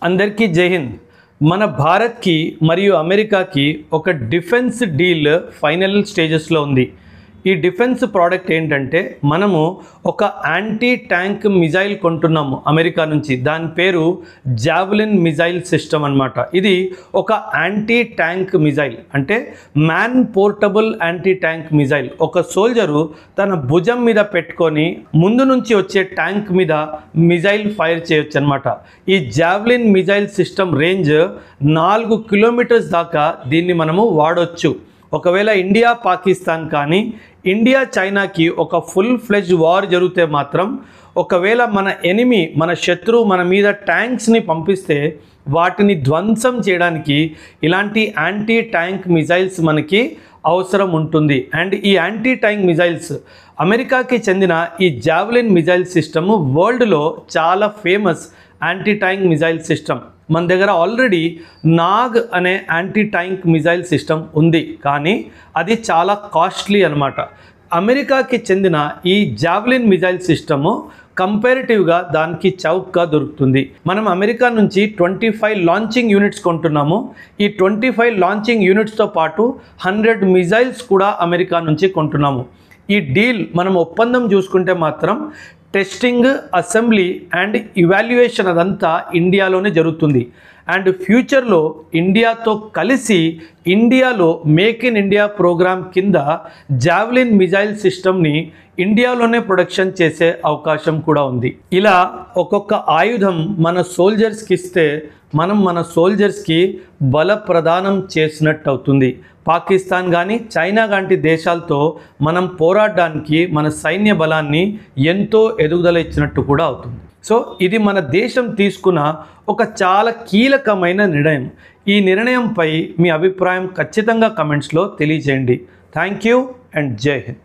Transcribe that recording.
అందరికీ జై హింద్. మన భారత్కి మరియు అమెరికాకి ఒక డిఫెన్స్ డీల్ ఫైనల్ స్టేజెస్లో ఉంది. ఈ డిఫెన్స్ ప్రోడక్ట్ ఏంటంటే మనము ఒక యాంటీ ట్యాంక్ మిజైల్ కొంటున్నాము అమెరికా నుంచి. దాని పేరు జావెలిన్ మిజైల్ సిస్టమ్ అన్నమాట. ఇది ఒక యాంటీ ట్యాంక్ మిజైల్, అంటే man portable anti tank missile. ఒక సోల్జరు తన భుజం మీద పెట్టుకొని ముందు నుంచి వచ్చే ట్యాంక్ మీద మిజైల్ ఫైర్ చేయొచ్చు అనమాట. ఈ javelin missile system range 4 kilometres దాకా దీన్ని మనము వాడొచ్చు. ఒకవేళ ఇండియా పాకిస్తాన్ కానీ ఇండియా చైనాకి ఒక ఫుల్ ఫ్లెడ్జ్ వార్ జరిగితే మాత్రం, ఒకవేళ మన ఎనిమి మన శత్రువు మన మీద ట్యాంక్స్ని పంపిస్తే వాటిని ధ్వంసం చేయడానికి ఇలాంటి యాంటీ ట్యాంక్ మిజైల్స్ మనకి అవసరం ఉంటుంది. అండ్ ఈ యాంటీ ట్యాంక్ మిజైల్స్ అమెరికాకి చెందిన ఈ జావెలిన్ మిజైల్ సిస్టమ్ వరల్డ్లో చాలా famous anti tank missile system. మన దగ్గర ఆల్రెడీ నాగ్ అనే యాంటీ ట్యాంక్ మిజైల్ సిస్టమ్ ఉంది, కానీ అది చాలా కాస్ట్లీ అనమాట. అమెరికాకి చెందిన ఈ జావెలిన్ మిజైల్ సిస్టము కంపారిటివ్గా దానికి చౌకగా దొరుకుతుంది. మనం అమెరికా నుంచి 25 లాంచింగ్ యూనిట్స్ కొంటున్నాము. ఈ 25 లాంచింగ్ యూనిట్స్తో పాటు 100 మిజైల్స్ కూడా అమెరికా నుంచి కొంటున్నాము. ఈ డీల్ మనం ఒప్పందం చూసుకుంటే మాత్రం టెస్టింగ్, అసెంబ్లీ అండ్ ఇవాల్యుయేషన్ అదంతా ఇండియాలోనే జరుగుతుంది. అండ్ ఫ్యూచర్లో ఇండియాతో కలిసి ఇండియాలో మేక్ ఇన్ ఇండియా ప్రోగ్రామ్ కింద జావెలిన్ మిజైల్ సిస్టమ్ని ఇండియాలోనే ప్రొడక్షన్ చేసే అవకాశం కూడా ఉంది. ఇలా ఒక్కొక్క ఆయుధం మన సోల్జర్స్కి ఇస్తే మనం మన సోల్జర్స్కి బల ప్రదానం చేసినట్టు అవుతుంది. పాకిస్తాన్ కానీ చైనా లాంటి దేశాలతో మనం పోరాడడానికి మన సైన్య బలాన్ని ఎంతో ఎదుగుదల ఇచ్చినట్టు కూడా అవుతుంది. సో ఇది మన దేశం తీసుకున్న ఒక చాలా కీలకమైన నిర్ణయం. ఈ నిర్ణయంపై మీ అభిప్రాయం ఖచ్చితంగా కమెంట్స్లో తెలియజేయండి. థ్యాంక్ యూ అండ్ జై హింద్.